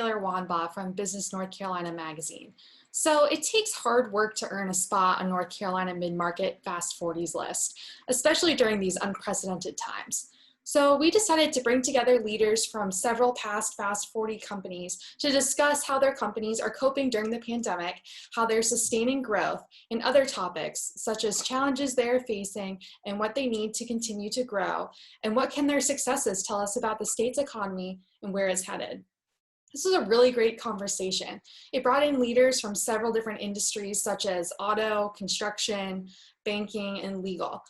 Taylor Wanbaugh from Business North Carolina magazine. So it takes hard work to earn a spot on North Carolina mid-market Fast 40s list, especially during these unprecedented times. So we decided to bring together leaders from several past Fast 40 companies to discuss how their companies are coping during the pandemic, how they're sustaining growth, and other topics such as challenges they're facing and what they need to continue to grow, and what can their successes tell us about the state's economy and where it's headed. This was a really great conversation. It brought in leaders from several different industries such as auto, construction, banking, and legal.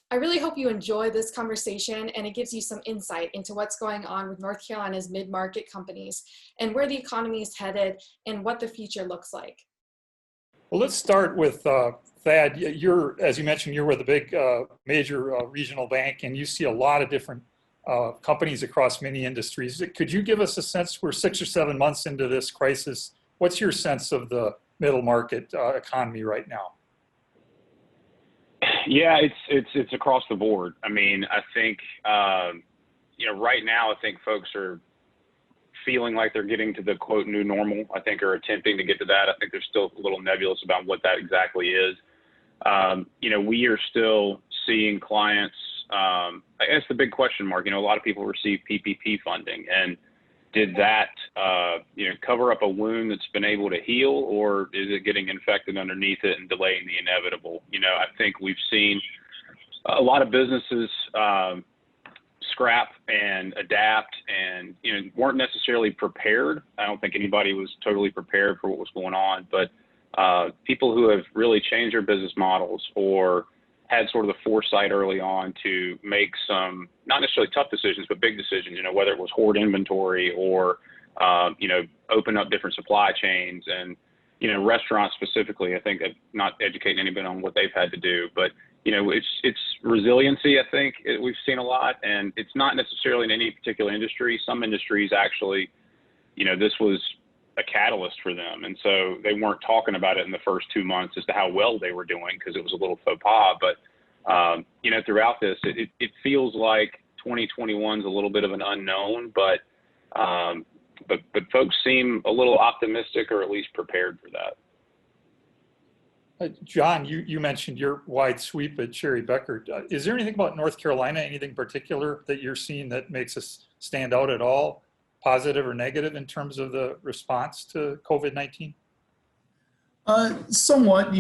I really hope you enjoy this conversation and it gives you some insight into what's going on with North Carolina's mid-market companies and where the economy is headed and what the future looks like. Well, let's start with Thad. You're, as you mentioned, you're with a big major regional bank and you see a lot of different companies across many industries. Could you give us a sense, we're 6 or 7 months into this crisis, what's your sense of the middle market economy right now? Yeah, it's across the board. I mean, I think, right now, I think folks are feeling like they're getting to the quote new normal. I think are attempting to get to that. I think they're still a little nebulous about what that exactly is. We are still seeing clients. I guess the big question mark, a lot of people receive PPP funding, and did that, cover up a wound that's been able to heal, or is it getting infected underneath it and delaying the inevitable? I think we've seen a lot of businesses scrap and adapt and, weren't necessarily prepared. I don't think anybody was totally prepared for what was going on, but people who have really changed their business models or had sort of the foresight early on to make some, not necessarily tough decisions, but big decisions, whether it was hoard inventory or, open up different supply chains and, restaurants specifically. I think not educating anybody on what they've had to do, but, it's resiliency, I think we've seen a lot, and it's not necessarily in any particular industry. Some industries actually, this was a catalyst for them. And so they weren't talking about it in the first 2 months as to how well they were doing because it was a little faux pas. But, throughout this, it feels like 2021 is a little bit of an unknown, but folks seem a little optimistic or at least prepared for that. John, you mentioned your wide sweep at Cherry BEKAERT. Is there anything about North Carolina, anything particular that you're seeing that makes us stand out at all, positive or negative in terms of the response to COVID-19? Somewhat,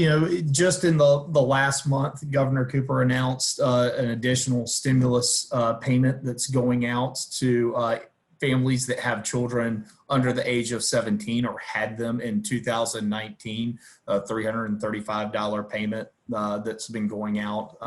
just in the last month, Governor Cooper announced an additional stimulus payment that's going out to families that have children under the age of 17 or had them in 2019, a $335 payment that's been going out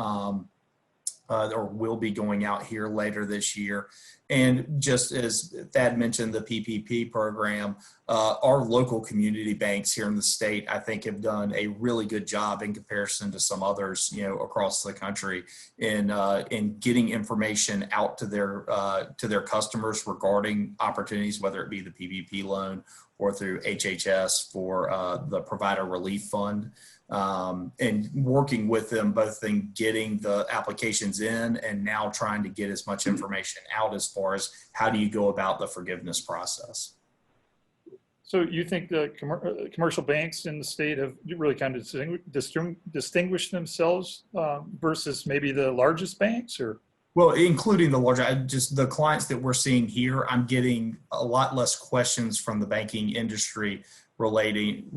or will be going out here later this year. And just as Thad mentioned, the PPP program, our local community banks here in the state, I think, have done a really good job in comparison to some others, across the country in getting information out to their customers regarding opportunities, whether it be the PPP loan or through HHS for the Provider Relief Fund. And working with them both in getting the applications in and now trying to get as much information out as far as how do you go about the forgiveness process. So you think the commercial banks in the state have really kind of distinguished themselves versus maybe the largest banks, or? Well, including the larger, just the clients that we're seeing here, I'm getting a lot less questions from the banking industry regarding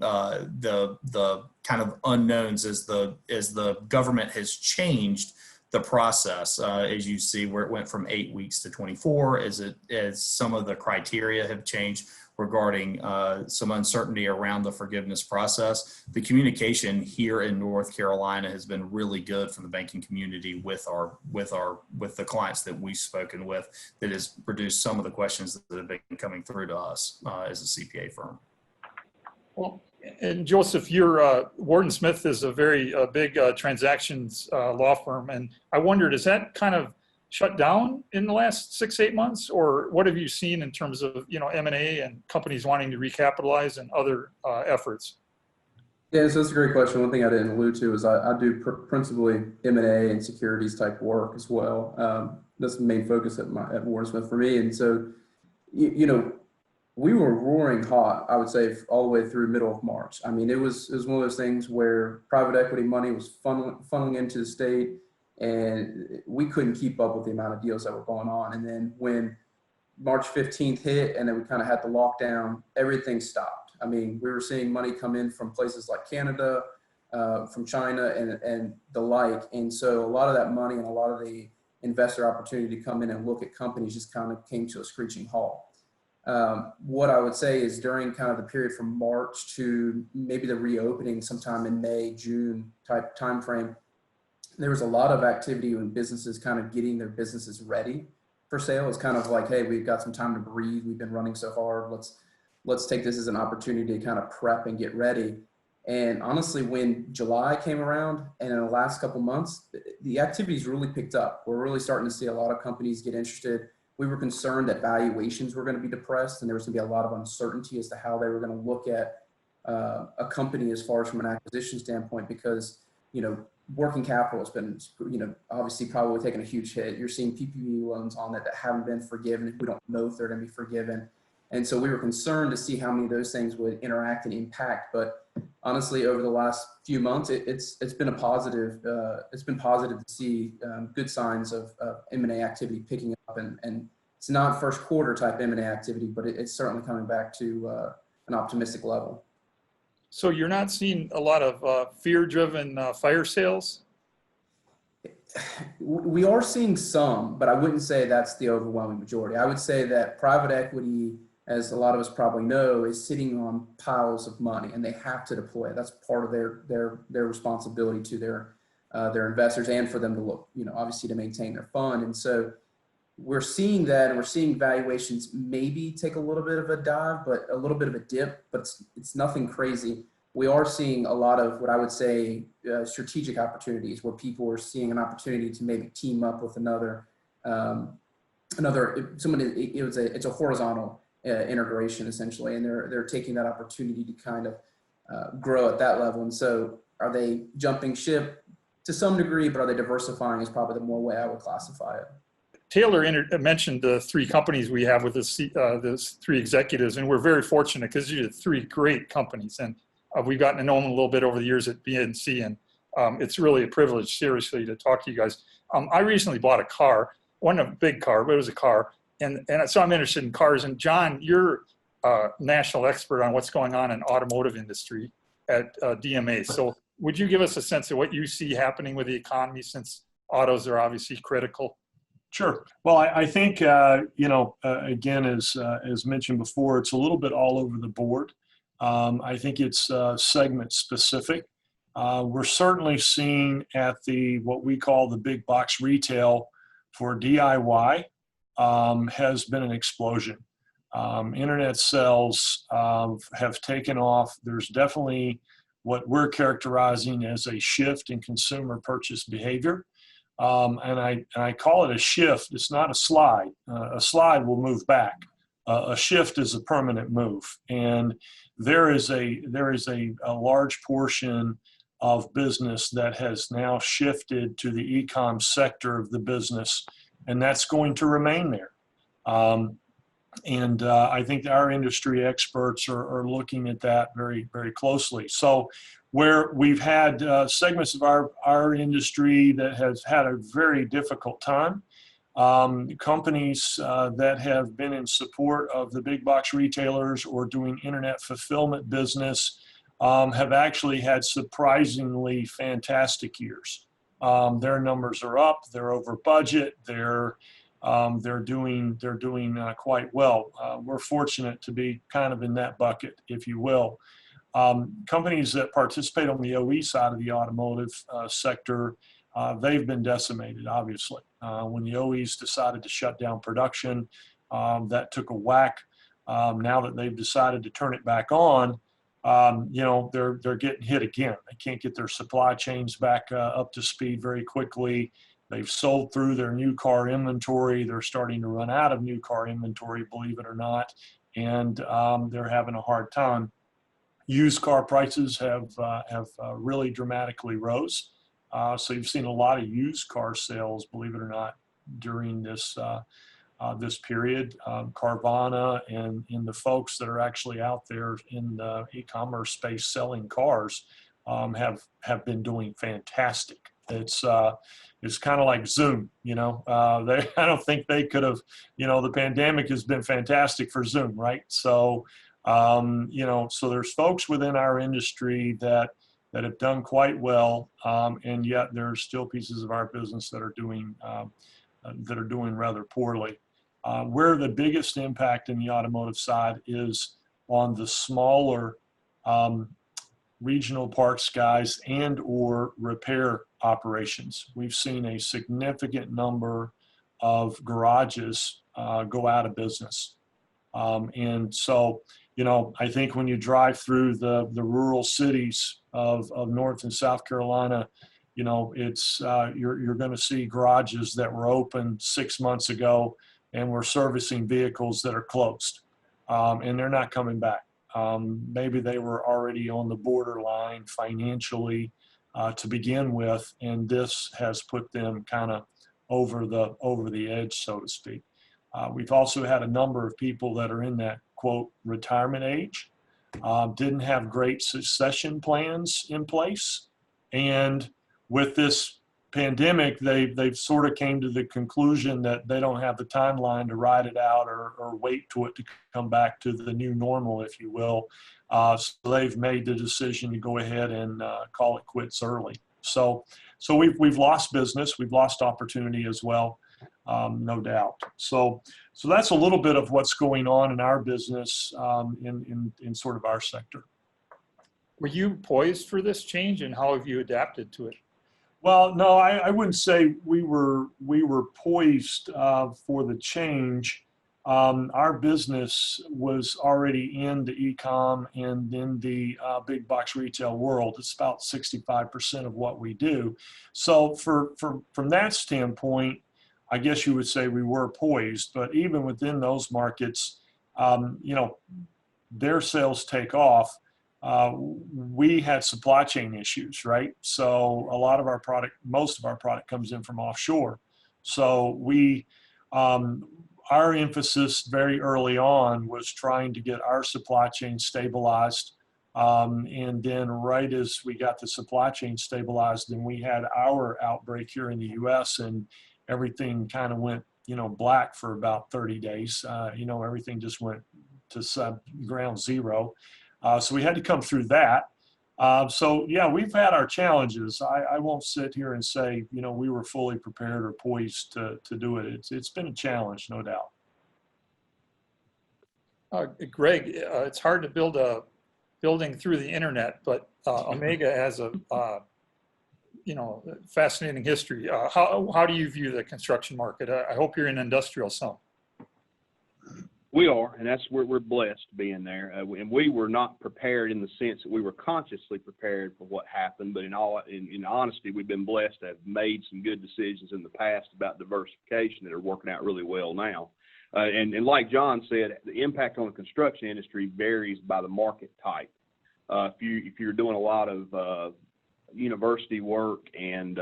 the kind of unknowns as the government has changed the process, as you see where it went from 8 weeks to 24, as some of the criteria have changed regarding some uncertainty around the forgiveness process. The communication here in North Carolina has been really good from the banking community with the clients that we've spoken with, that has produced some of the questions that have been coming through to us as a CPA firm. Well, and Joseph, your Warden Smith is a very big transactions law firm, and I wondered, is that kind of shut down in the last 6-8 months, or what have you seen in terms of M&A and companies wanting to recapitalize and other efforts? Yeah, so that's a great question. One thing I didn't allude to is I do principally M&A and securities type work as well. That's the main focus at Warden Smith for me. And so, we were roaring hot, I would say, all the way through middle of March. I mean, it was one of those things where private equity money was funneling into the state, and we couldn't keep up with the amount of deals that were going on. And then when March 15th hit, and then we kind of had the lockdown, everything stopped. I mean, we were seeing money come in from places like Canada, from China, and the like. And so a lot of that money and a lot of the investor opportunity to come in and look at companies just kind of came to a screeching halt. What I would say is during kind of the period from March to maybe the reopening sometime in May, June type timeframe, there was a lot of activity when businesses kind of getting their businesses ready for sale. It's kind of like, hey, we've got some time to breathe. We've been running so hard. Let's take this as an opportunity to kind of prep and get ready. And honestly, when July came around and in the last couple months, the activities really picked up. We're really starting to see a lot of companies get interested. We were concerned that valuations were going to be depressed, and there was going to be a lot of uncertainty as to how they were going to look at a company as far as from an acquisition standpoint, because, you know, working capital has been, you know, obviously probably taking a huge hit. You're seeing PPP loans on it that haven't been forgiven. We don't know if they're going to be forgiven. And so we were concerned to see how many of those things would interact and impact. But honestly, over the last few months, it's been a positive. It's been positive to see good signs of M&A activity picking up, and it's not first quarter type M&A activity, but it's certainly coming back to an optimistic level. So you're not seeing a lot of fear-driven fire sales? We are seeing some, but I wouldn't say that's the overwhelming majority. I would say that private equity, as a lot of us probably know, is sitting on piles of money, and they have to deploy it. That's part of their responsibility to their investors, and for them to look, you know, obviously to maintain their fund. And so we're seeing that, and we're seeing valuations maybe take a little bit of a dive, but a little bit of a dip, but it's nothing crazy. We are seeing a lot of what I would say strategic opportunities, where people are seeing an opportunity to maybe team up with it's a horizontal integration essentially, and they're taking that opportunity to kind of grow at that level. And so are they jumping ship to some degree, but are they diversifying is probably the more way I would classify it. Taylor mentioned the three companies we have with those three executives, and we're very fortunate because these are three great companies, and we've gotten to know them a little bit over the years at BNC, and it's really a privilege, seriously, to talk to you guys. I recently bought a car, wasn't a big car, but it was a car, and so I'm interested in cars. And John, you're a national expert on what's going on in automotive industry at DMA. So would you give us a sense of what you see happening with the economy, since autos are obviously critical? Sure. Well, I think, again, as mentioned before, it's a little bit all over the board. I think it's segment specific. We're certainly seeing at what we call the big box retail for DIY has been an explosion. Internet sales have taken off. There's definitely what we're characterizing as a shift in consumer purchase behavior. And I call it a shift. It's not a slide. A slide will move back. A shift is a permanent move. And there is a large portion of business that has now shifted to the e-com sector of the business, and that's going to remain there. I think our industry experts are looking at that very, very closely. So where we've had segments of our industry that has had a very difficult time, companies that have been in support of the big box retailers or doing internet fulfillment business have actually had surprisingly fantastic years. Their numbers are up, they're over budget, they're doing quite well. We're fortunate to be kind of in that bucket, if you will. Companies that participate on the OE side of the automotive sector, they've been decimated, obviously. When the OEs decided to shut down production, that took a whack. Now that they've decided to turn it back on, they're getting hit again. They can't get their supply chains back up to speed very quickly. They've sold through their new car inventory. They're starting to run out of new car inventory, believe it or not, and they're having a hard time. Used car prices have really dramatically rose. So you've seen a lot of used car sales, believe it or not, during this this period. Carvana and the folks that are actually out there in the e-commerce space selling cars have been doing fantastic. It's kind of like Zoom, you know. I don't think they could have, you know, the pandemic has been fantastic for Zoom, right? So, you know, so there's folks within our industry that have done quite well, and yet there's still pieces of our business that are doing rather poorly. Where the biggest impact in the automotive side is on the smaller regional parts guys and or repair operations. We've seen a significant number of garages go out of business. And so, you know, I think when you drive through the rural cities of North and South Carolina, you know, it's you're going to see garages that were open 6 months ago and we're servicing vehicles that are closed, and they're not coming back. Maybe they were already on the borderline financially to begin with, and this has put them kind of over the edge, so to speak. We've also had a number of people that are in that, quote, retirement age, didn't have great succession plans in place. And with this pandemic, they've sort of came to the conclusion that they don't have the timeline to ride it out or wait to it to come back to the new normal, if you will. So they've made the decision to go ahead and call it quits early. So we've lost business, we've lost opportunity as well, no doubt. So that's a little bit of what's going on in our business in sort of our sector. Were you poised for this change, and how have you adapted to it? Well, no, I wouldn't say we were poised for the change. Our business was already in the e-com and in the big box retail world. It's about 65% of what we do. So from that standpoint, I guess you would say we were poised. But even within those markets, you know, their sales take off. We had supply chain issues, right? So a lot of our product, most of our product comes in from offshore. So we, our emphasis very early on was trying to get our supply chain stabilized. And then right as we got the supply chain stabilized, then we had our outbreak here in the US, and everything kind of went, you know, black for about 30 days. You know, everything just went to ground zero. So we had to come through that. So yeah, we've had our challenges. I won't sit here and say, you know, we were fully prepared or poised to do it. It's been a challenge, no doubt. Greg, it's hard to build a building through the internet, but Omega has a you know, fascinating history. How do you view the construction market? I hope you're in industrial some. We are, and that's where we're blessed being there. And we were not prepared in the sense that we were consciously prepared for what happened, but in honesty, we've been blessed to have made some good decisions in the past about diversification that are working out really well now. And like John said, the impact on the construction industry varies by the market type. If you're doing a lot of university work and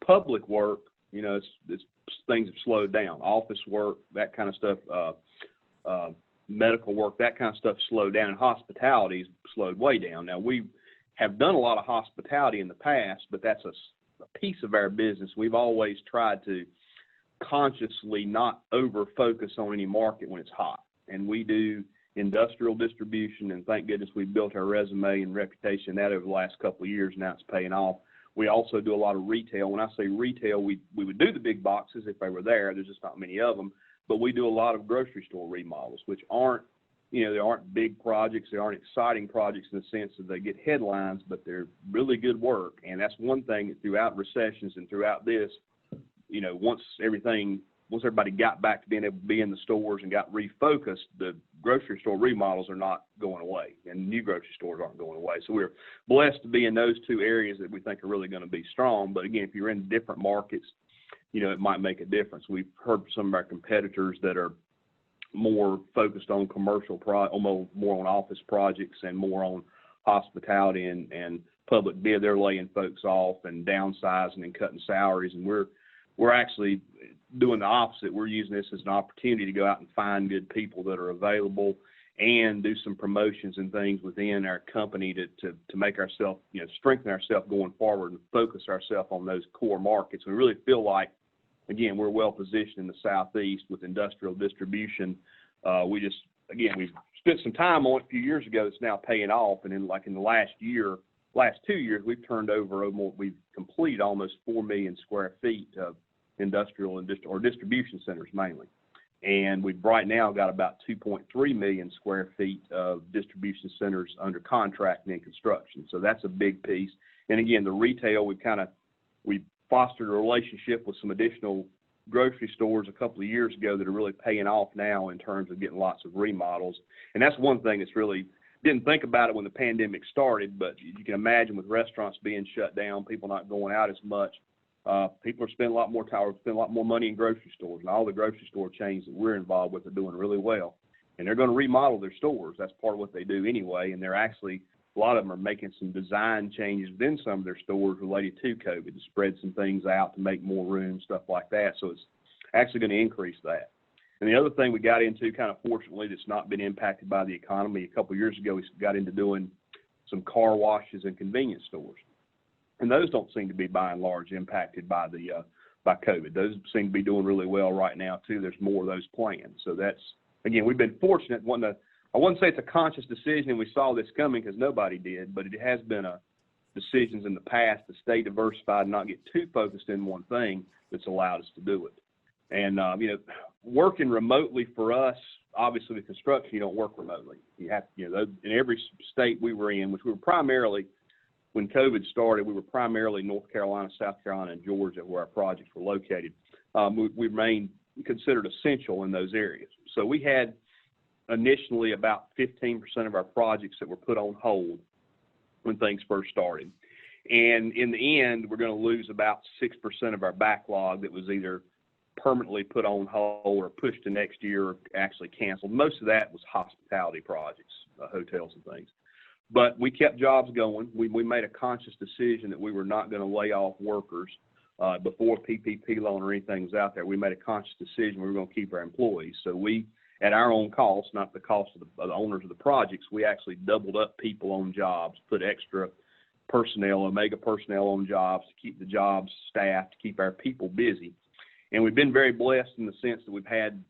public work, you know, it's things have slowed down. Office work, that kind of stuff. Medical work, that kind of stuff slowed down, and hospitality's slowed way down. Now, we have done a lot of hospitality in the past, but that's a piece of our business. We've always tried to consciously not over focus on any market when it's hot. And we do industrial distribution, and thank goodness we've built our resume and reputation that over the last couple of years. Now it's paying off. We also do a lot of retail. When I say retail, we would do the big boxes if they were there. There's just not many of them. But we do a lot of grocery store remodels, which aren't, you know, they aren't big projects. They aren't exciting projects in the sense that they get headlines, but they're really good work. And that's one thing that throughout recessions and throughout this, you know, once everybody got back to being able to be in the stores and got refocused, the grocery store remodels are not going away, and new grocery stores aren't going away. So we're blessed to be in those two areas that we think are really going to be strong. But again, if you're in different markets, you know, it might make a difference. We've heard from some of our competitors that are more focused on commercial, more on office projects and more on hospitality and public bid. They're laying folks off and downsizing and cutting salaries. And we're actually doing the opposite. We're using this as an opportunity to go out and find good people that are available and do some promotions and things within our company to make ourselves, strengthen ourselves going forward and focus ourselves on those core markets. We really feel like, again, we're well positioned in the Southeast with industrial distribution. We spent some time on it a few years ago. It's now paying off. And in the last 2 years, we've turned over, we've completed almost 4 million square feet of industrial or distribution centers mainly. And we've right now got about 2.3 million square feet of distribution centers under contract and in construction. So that's a big piece. And again, the retail, we fostered a relationship with some additional grocery stores a couple of years ago that are really paying off now in terms of getting lots of remodels. And that's one thing that's really, didn't think about it when the pandemic started, but you can imagine with restaurants being shut down, people not going out as much, people are spending a lot more time, spending a lot more money in grocery stores, and all the grocery store chains that we're involved with are doing really well. And they're going to remodel their stores. That's part of what they do anyway. And they're actually, a lot of them are making some design changes within some of their stores related to COVID to spread some things out to make more room, stuff like that. So it's actually going to increase that. And the other thing we got into, kind of fortunately, that's not been impacted by the economy, a couple of years ago, we got into doing some car washes and convenience stores. And those don't seem to be, by and large, impacted by COVID. Those seem to be doing really well right now, too. There's more of those planned. So that's, again, we've been fortunate. I wouldn't say it's a conscious decision and we saw this coming because nobody did, but it has been decisions in the past to stay diversified and not get too focused in one thing that's allowed us to do it. And, working remotely for us, obviously with construction, you don't work remotely. You have, in every state we were in, which we were primarily, when COVID started, we were primarily North Carolina, South Carolina, and Georgia where our projects were located. We remained considered essential in those areas. So we had initially about 15% of our projects that were put on hold when things first started. And in the end, we're going to lose about 6% of our backlog that was either permanently put on hold or pushed to next year or actually canceled. Most of that was hospitality projects, hotels and things. But we kept jobs going. We made a conscious decision that we were not going to lay off workers before PPP loan or anything was out there. We made a conscious decision we were going to keep our employees. So we, at our own cost, not the cost of the owners of the projects, we actually doubled up people on jobs, put extra personnel, Omega personnel on jobs to keep the jobs staffed, to keep our people busy. And we've been very blessed in the sense that we've had,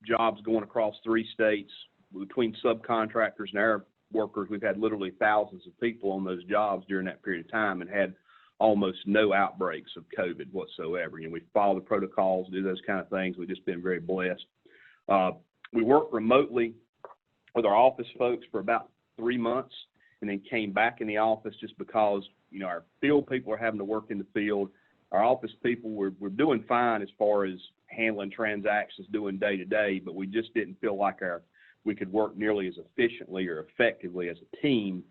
jobs going across 3 states between subcontractors and our workers. We've had literally thousands of people on those jobs during that period of time and had almost no outbreaks of COVID whatsoever. We follow the protocols, do those kind of things. We've just been very blessed. We worked remotely with our office folks for about 3 months and then came back in the office just because, our field people are having to work in the field. Our office people were doing fine as far as handling transactions, doing day to day, but we just didn't feel like we could work nearly as efficiently or effectively as a team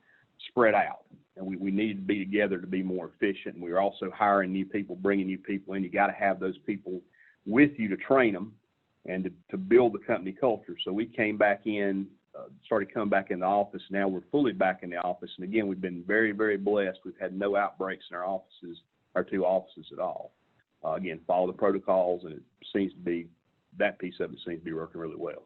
spread out. And we needed to be together to be more efficient. And we were also hiring new people, bringing new people in. You got to have those people with you to train them and to build the company culture. So we came back in, started coming back in the office. Now we're fully back in the office. And again, we've been very, very blessed. We've had no outbreaks in our 2 offices at all. Again, follow the protocols, and it seems to be, that piece of it seems to be working really well.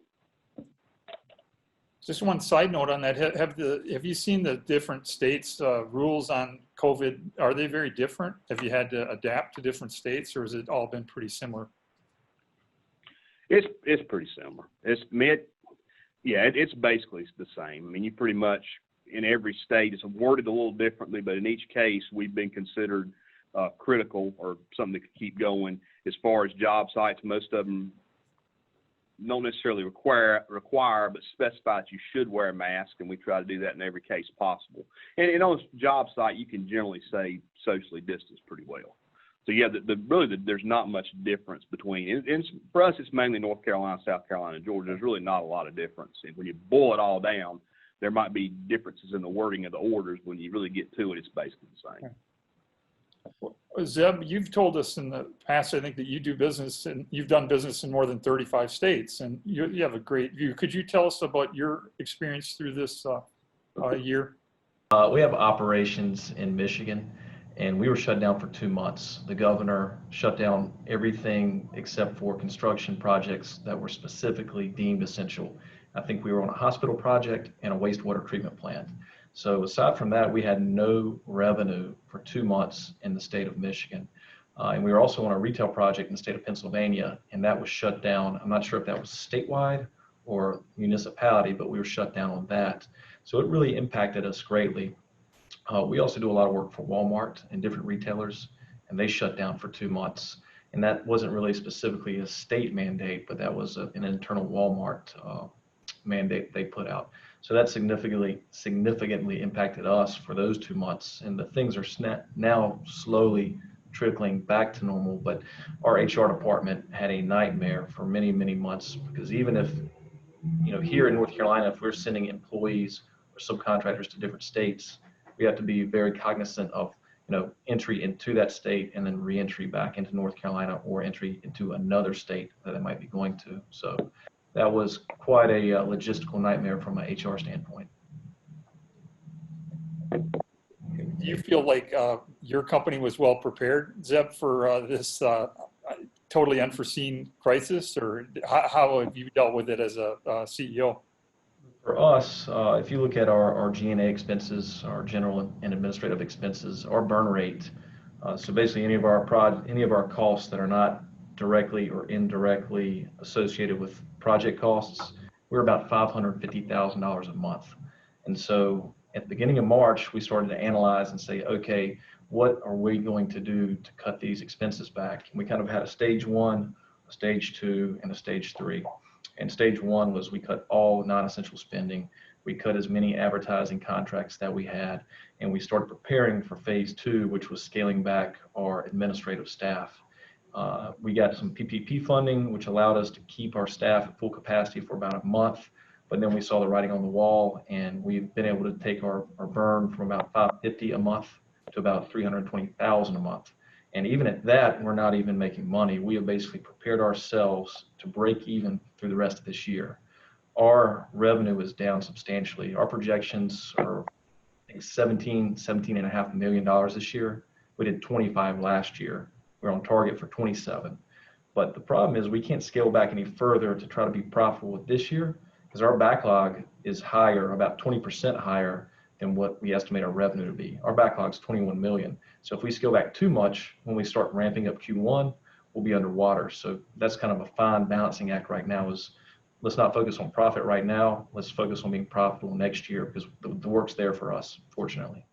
Just one side note on that. Have you seen the different states' rules on COVID? Are they very different? Have you had to adapt to different states, or has it all been pretty similar? It's pretty similar. It's basically the same. You pretty much, in every state, it's worded a little differently, but in each case, we've been considered critical or something that could keep going. As far as job sites, most of them don't necessarily require, but specify that you should wear a mask, and we try to do that in every case possible. And on a job site, you can generally say socially distance pretty well. So yeah, there's not much difference between. And for us, it's mainly North Carolina, South Carolina, and Georgia. There's really not a lot of difference. And when you boil it all down, there might be differences in the wording of the orders. When you really get to it, it's basically the same. Zeb, you've told us in the past, I think, that you do business and you've done business in more than 35 states, and you have a great view. Could you tell us about your experience through this year? We have operations in Michigan, and we were shut down for 2 months. The governor shut down everything except for construction projects that were specifically deemed essential. I think we were on a hospital project and a wastewater treatment plant. So aside from that, we had no revenue for 2 months in the state of Michigan. And we were also on a retail project in the state of Pennsylvania, and that was shut down. I'm not sure if that was statewide or municipality, but we were shut down on that. So it really impacted us greatly. We also do a lot of work for Walmart and different retailers, and they shut down for 2 months. And that wasn't really specifically a state mandate, but that was an internal Walmart mandate they put out. So that significantly impacted us for those 2 months. And the things are now slowly trickling back to normal, but our HR department had a nightmare for many, many months, because even if, here in North Carolina, if we're sending employees or subcontractors to different states, we have to be very cognizant of, entry into that state and then re-entry back into North Carolina or entry into another state that they might be going to. So that was quite a logistical nightmare from an HR standpoint. Do you feel like your company was well prepared, Zeb, for this totally unforeseen crisis, or how have you dealt with it as a CEO? For us, if you look at our G&A expenses, our general and administrative expenses, our burn rate, so basically any of our costs that are not directly or indirectly associated with project costs, we're about $550,000 a month. And so at the beginning of March, we started to analyze and say, okay, what are we going to do to cut these expenses back? And we kind of had a stage 1, a stage 2, and a stage 3. And stage 1 was we cut all non-essential spending. We cut as many advertising contracts that we had, and we started preparing for phase 2, which was scaling back our administrative staff. We got some PPP funding, which allowed us to keep our staff at full capacity for about a month. But then we saw the writing on the wall, and we've been able to take our burn from about $550 a month to about $320,000 a month. And even at that, we're not even making money. We have basically prepared ourselves to break even through the rest of this year. Our revenue is down substantially. Our projections are $17.5 million this year. We did 25 last year. We're on target for 27. But the problem is we can't scale back any further to try to be profitable with this year, because our backlog is higher, about 20% higher than what we estimate our revenue to be. Our backlog is 21 million. So if we scale back too much, when we start ramping up Q1, we'll be underwater. So that's kind of a fine balancing act right now, is let's not focus on profit right now. Let's focus on being profitable next year, because the work's there for us, fortunately.